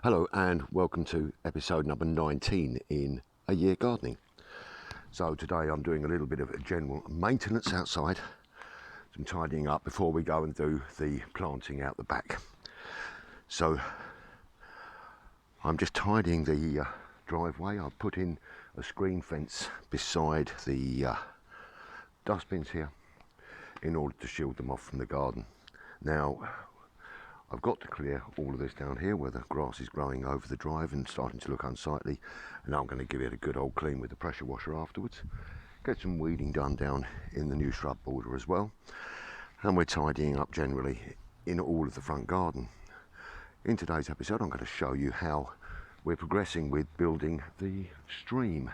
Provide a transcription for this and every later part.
Hello and welcome to episode number 19 in A Year Gardening. So today I'm doing a little bit of general maintenance outside, some tidying up before we go and do the planting out the back. So I'm just tidying the driveway. I've put in a screen fence beside the dustbins here in order to shield them off from the garden. Now I've got to clear all of this down here where the grass is growing over the drive and starting to look unsightly, and I'm going to give it a good old clean with the pressure washer afterwards. Get some weeding done down in the new shrub border as well, and we're tidying up generally in all of the front garden. In today's episode I'm going to show you how we're progressing with building the stream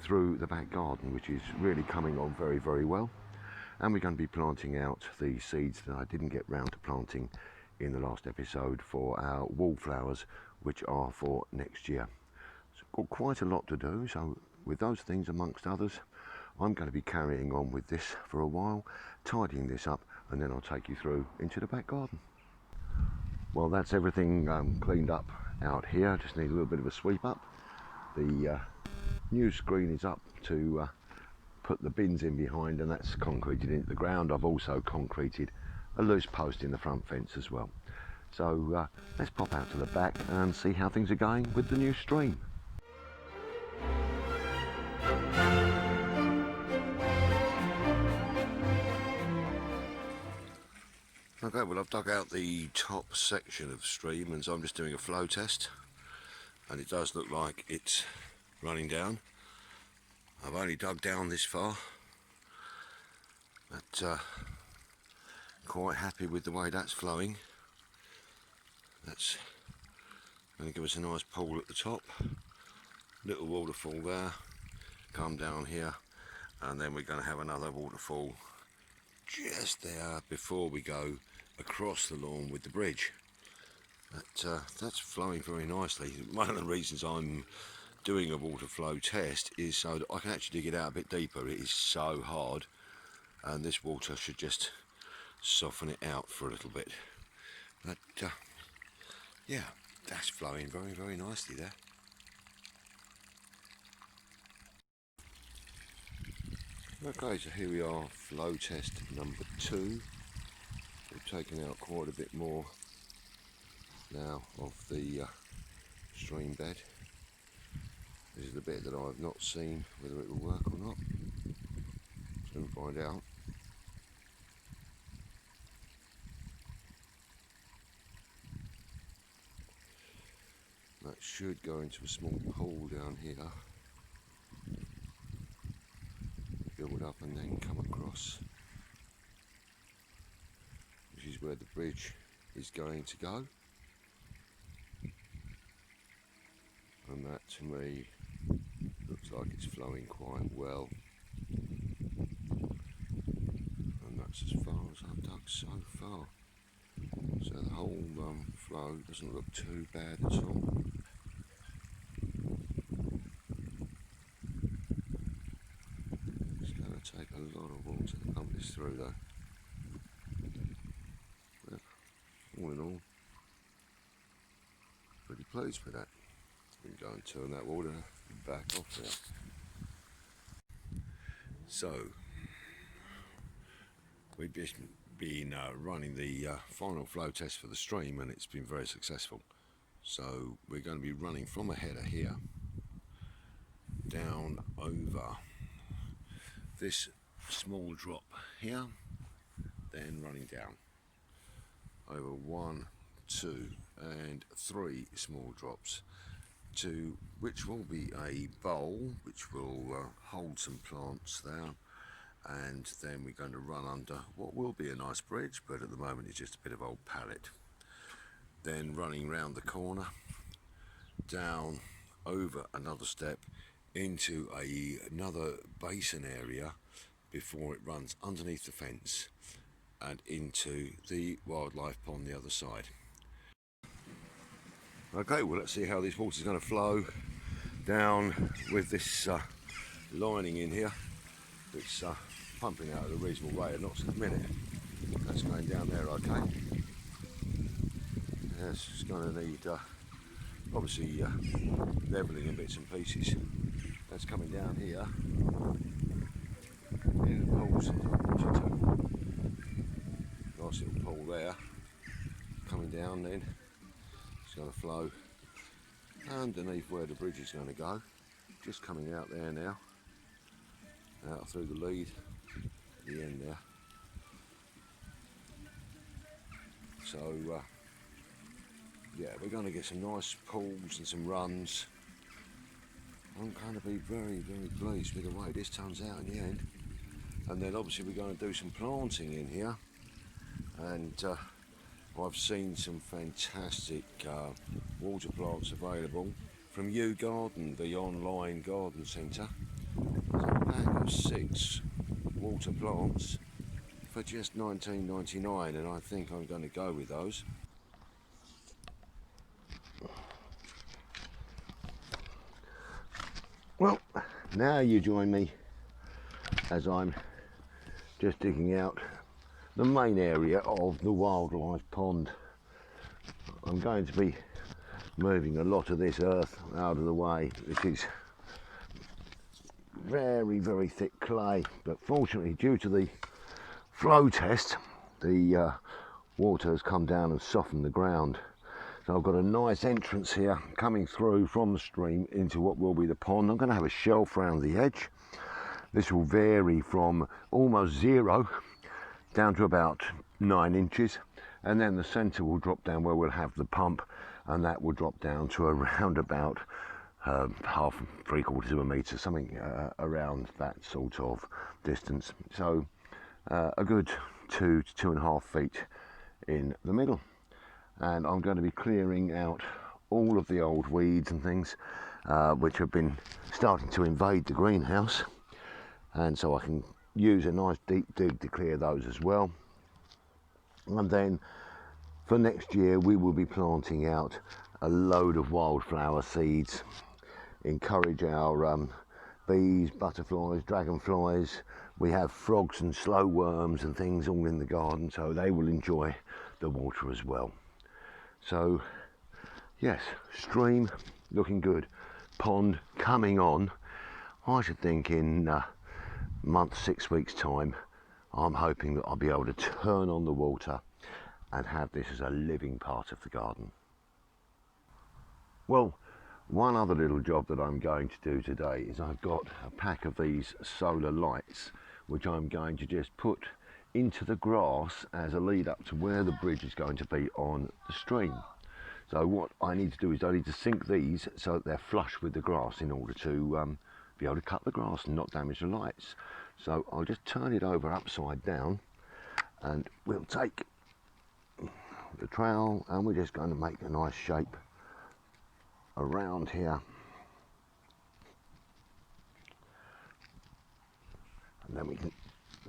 through the back garden, which is really coming on very well, and we're going to be planting out the seeds that I didn't get round to planting in the last episode for our wallflowers, which are for next year. So got quite a lot to do, so with those things amongst others, I'm going to be carrying on with this for a while, tidying this up, and then I'll take you through into the back garden. Well, that's everything cleaned up out here. Just need a little bit of a sweep up. The new screen is up to put the bins in behind, and that's concreted into the ground. I've also concreted a loose post in the front fence as well. So let's pop out to the back and see how things are going with the new stream. Okay, well, I've dug out the top section of stream, and so I'm just doing a flow test, and it does look like it's running down. I've only dug down this far, but quite happy with the way that's flowing. That's going to give us a nice pool at the top, little waterfall there, come down here, and then we're going to have another waterfall just there before we go across the lawn with the bridge. That's flowing very nicely. One of the reasons I'm doing a water flow test is so that I can actually dig it out a bit deeper. It is so hard, and this water should just soften it out for a little bit. But yeah, that's flowing very nicely there. Okay, so here we are, flow test number 2. We've taken out quite a bit more now of the stream bed. This is the bit that I've not seen whether it will work or not. Soon find out. That should go into a small pool down here, build up and then come across, which is where the bridge is going to go. And that to me looks like it's flowing quite well, and that's as far as I've dug so far. So the whole flow doesn't look too bad at all. It's going to take a lot of water to pump this through though. But all in all, pretty pleased with that. We can go and turn that water back off there. So we've just been running the final flow test for the stream, and it's been very successful. So we're going to be running from a header here down over this small drop here, then running down over 1, 2 and 3 small drops, to which will be a bowl which will hold some plants there, and then we're going to run under what will be a nice bridge, but at the moment it's just a bit of old pallet. Then running round the corner, down over another step into another basin area before it runs underneath the fence and into the wildlife pond the other side. Okay, well, let's see how this water's going to flow down with this lining in here. It's pumping out at a reasonable rate of knots a minute. That's going down there, okay. Yeah, it's just going to need obviously levelling in bits and pieces. That's coming down here. In the pools, nice little pool there. Coming down then, it's going to flow underneath where the bridge is going to go. Just coming out there now, out through the lead, the end there. So yeah, we're going to get some nice pools and some runs. I'm going to be very, very pleased with the way this turns out in the end. And then obviously we're going to do some planting in here. And I've seen some fantastic water plants available from U Garden, the online garden centre. There's a pack of 6 water plants for just $19.99, and I think I'm going to go with those. Well, now you join me as I'm just digging out the main area of the wildlife pond. I'm going to be moving a lot of this earth out of the way. This is very, very thick clay, but fortunately due to the flow test, the water has come down and softened the ground. So I've got a nice entrance here coming through from the stream into what will be the pond. I'm going to have a shelf around the edge. This will vary from almost 0 down to about 9 inches, and then the centre will drop down where we'll have the pump, and that will drop down to around about half, 3/4 of a metre, something around that sort of distance. So a good 2 to 2.5 feet in the middle. And I'm going to be clearing out all of the old weeds and things which have been starting to invade the greenhouse, and so I can use a nice deep dig to clear those as well. And then for next year we will be planting out a load of wildflower seeds, encourage our bees, butterflies, dragonflies. We have frogs and slow worms and things all in the garden, so they will enjoy the water as well. So yes, stream looking good, pond coming on. I should think in a month, 6 weeks time, I'm hoping that I'll be able to turn on the water and have this as a living part of the garden. Well, one other little job that I'm going to do today is I've got a pack of these solar lights which I'm going to just put into the grass as a lead up to where the bridge is going to be on the stream. So what I need to do is I need to sink these so that they're flush with the grass in order to be able to cut the grass and not damage the lights. So I'll just turn it over upside down, and we'll take the trowel and we're just going to make a nice shape around here. And then we can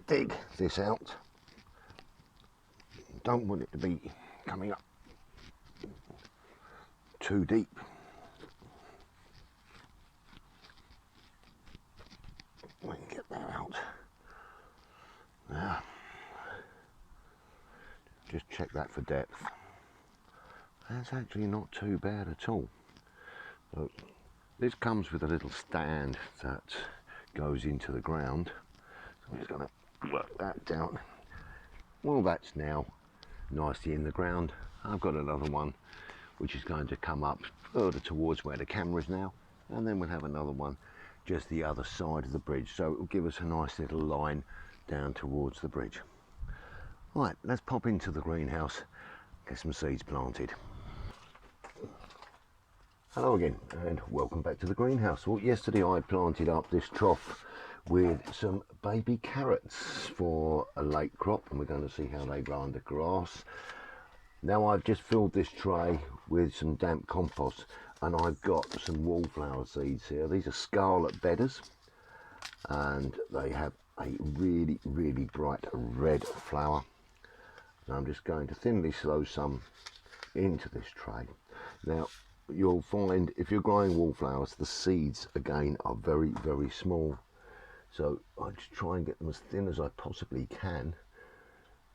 dig this out. Don't want it to be coming up too deep. We can get that out. Now, just check that for depth. That's actually not too bad at all. So this comes with a little stand that goes into the ground. So I'm just going to work that down. Well, that's now nicely in the ground. I've got another one which is going to come up further towards where the camera is now, and then we'll have another one just the other side of the bridge, so it will give us a nice little line down towards the bridge. Right, let's pop into the greenhouse, get some seeds planted. Hello again and welcome back to the greenhouse. Well, yesterday I planted up this trough with some baby carrots for a late crop, and we're going to see how they grow under grass. Now I've just filled this tray with some damp compost, and I've got some wallflower seeds here. These are scarlet bedders, and they have a really, really bright red flower. And I'm just going to thinly sow some into this tray. Now you'll find if you're growing wallflowers, the seeds again are very, very small. So I just try and get them as thin as I possibly can.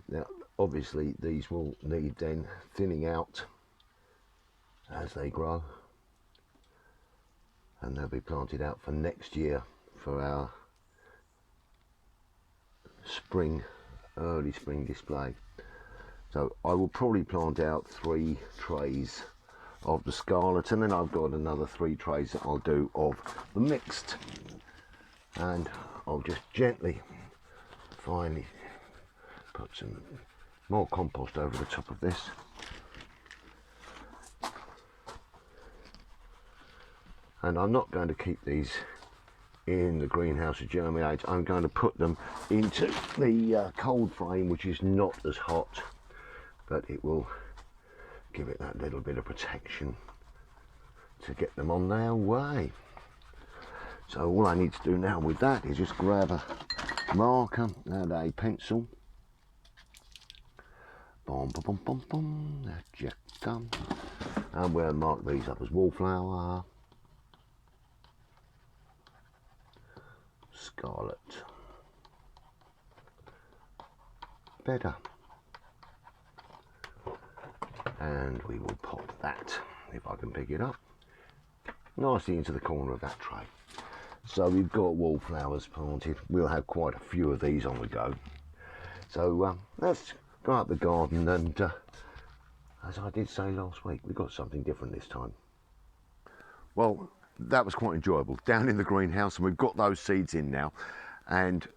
Now obviously these will need then thinning out as they grow, and they'll be planted out for next year for our early spring display. So I will probably plant out 3 trays of the scarlet, and then I've got another 3 trays that I'll do of the mixed, and I'll just gently finally put some more compost over the top of this. And I'm not going to keep these in the greenhouse to germinate. I'm going to put them into the cold frame, which is not as hot, but it will give it that little bit of protection to get them on their way. So all I need to do now with that is just grab a marker and a pencil. Boom, boom, boom, boom, boom. That's just done. And we'll mark these up as wallflower, scarlet, better, and we will pop that, if I can pick it up, nicely into the corner of that tray. So we've got wallflowers planted. We'll have quite a few of these on the go. So let's go up the garden, and as I did say last week, we've got something different this time. Well, that was quite enjoyable down in the greenhouse, and we've got those seeds in now, and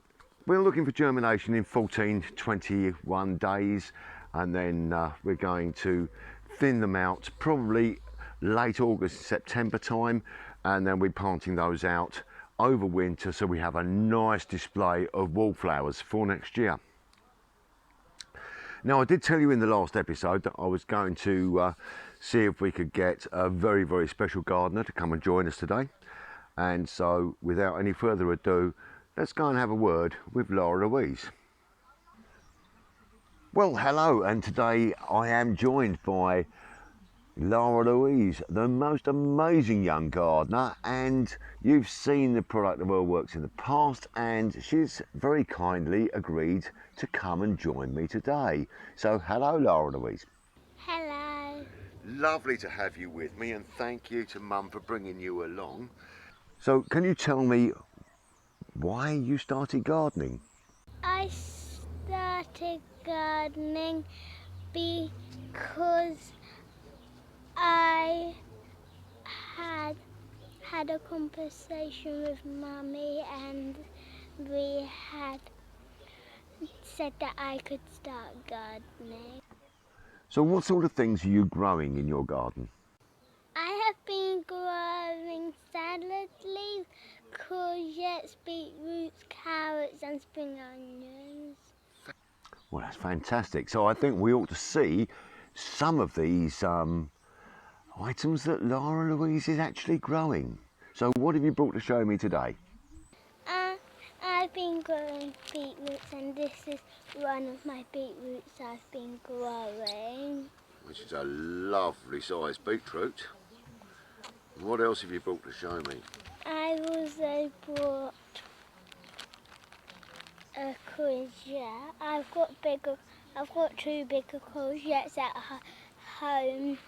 we're looking for germination in 14 21 days, and then we're going to thin them out probably late August, September time, and then we're planting those out over winter, so we have a nice display of wallflowers for next year. Now, I did tell you in the last episode that I was going to see if we could get a very, very special gardener to come and join us today. And so, without any further ado, let's go and have a word with Louise. Well, hello, and today I am joined by Louise, the most amazing young gardener, and you've seen the product of her works in the past, and she's very kindly agreed to come and join me today. So hello, Louise. Hello. Lovely to have you with me, and thank you to Mum for bringing you along. So can you tell me why you started gardening? I started gardening because I had a conversation with Mummy, and we had said that I could start gardening. So what sort of things are you growing in your garden? I have been growing salad leaves, courgettes, beetroots, carrots and spring onions. Well, that's fantastic. So I think we ought to see some of these items that Louise is actually growing. So what have you brought to show me today? I've been growing beetroots, and this is one of my beetroots I've been growing. Which is a lovely sized beetroot. What else have you brought to show me? I also brought a courgette. I've got 2 bigger courgettes at home.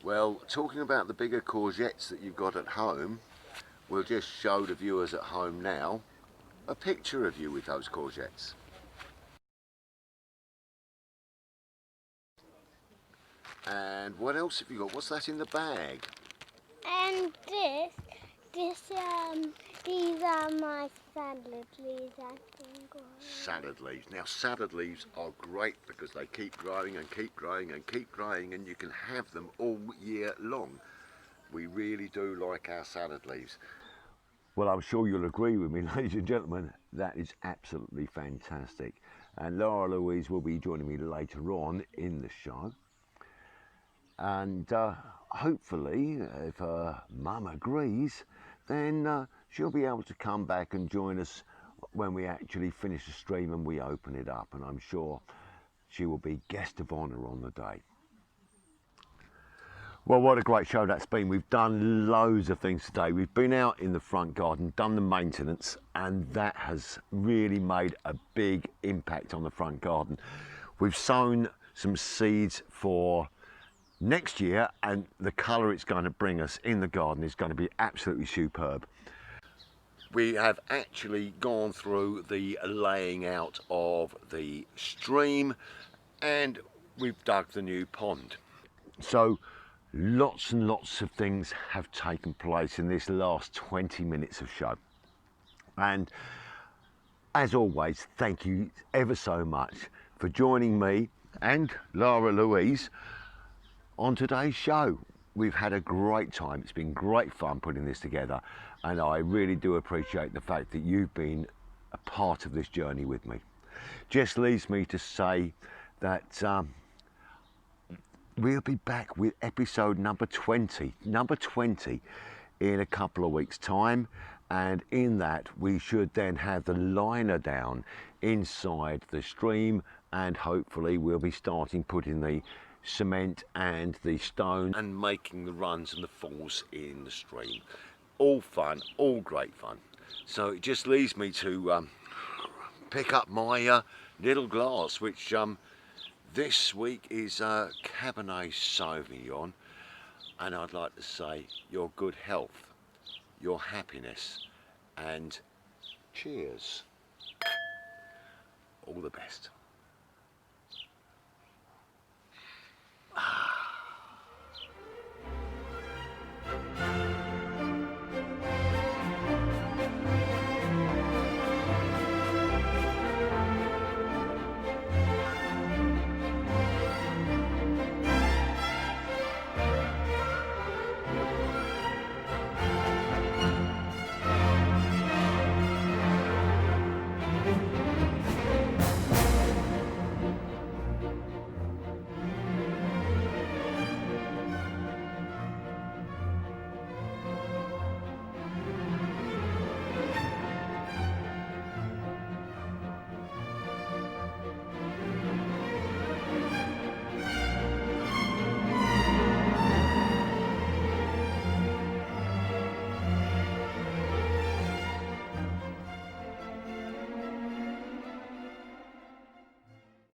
Well, talking about the bigger courgettes that you've got at home, we'll just show the viewers at home now a picture of you with those courgettes. And what else have you got? What's that in the bag? And these are my salad leaves I've been growing. Salad leaves. Now, salad leaves are great because they keep growing and keep growing and keep growing, and you can have them all year long. We really do like our salad leaves. Well, I'm sure you'll agree with me, ladies and gentlemen, that is absolutely fantastic. And Louise will be joining me later on in the show. And hopefully, if her mum agrees, then she'll be able to come back and join us when we actually finish the stream and we open it up. And I'm sure she will be guest of honour on the day. Well, what a great show that's been. We've done loads of things today. We've been out in the front garden, done the maintenance, and that has really made a big impact on the front garden. We've sown some seeds for next year, and the colour it's going to bring us in the garden is going to be absolutely superb. We have actually gone through the laying out of the stream and we've dug the new pond. So lots and lots of things have taken place in this last 20 minutes of show. And as always, thank you ever so much for joining me and Lara Louise on today's show. We've had a great time. It's been great fun putting this together, and I really do appreciate the fact that you've been a part of this journey with me. Just leaves me to say that we'll be back with episode number 20 in a couple of weeks' time, and in that we should then have the liner down inside the stream, and hopefully we'll be starting putting the cement and the stone and making the runs and the falls in the stream. All fun, all great fun. So it just leaves me to pick up my little glass, which this week is Cabernet Sauvignon, and I'd like to say your good health, your happiness, and cheers. All the best.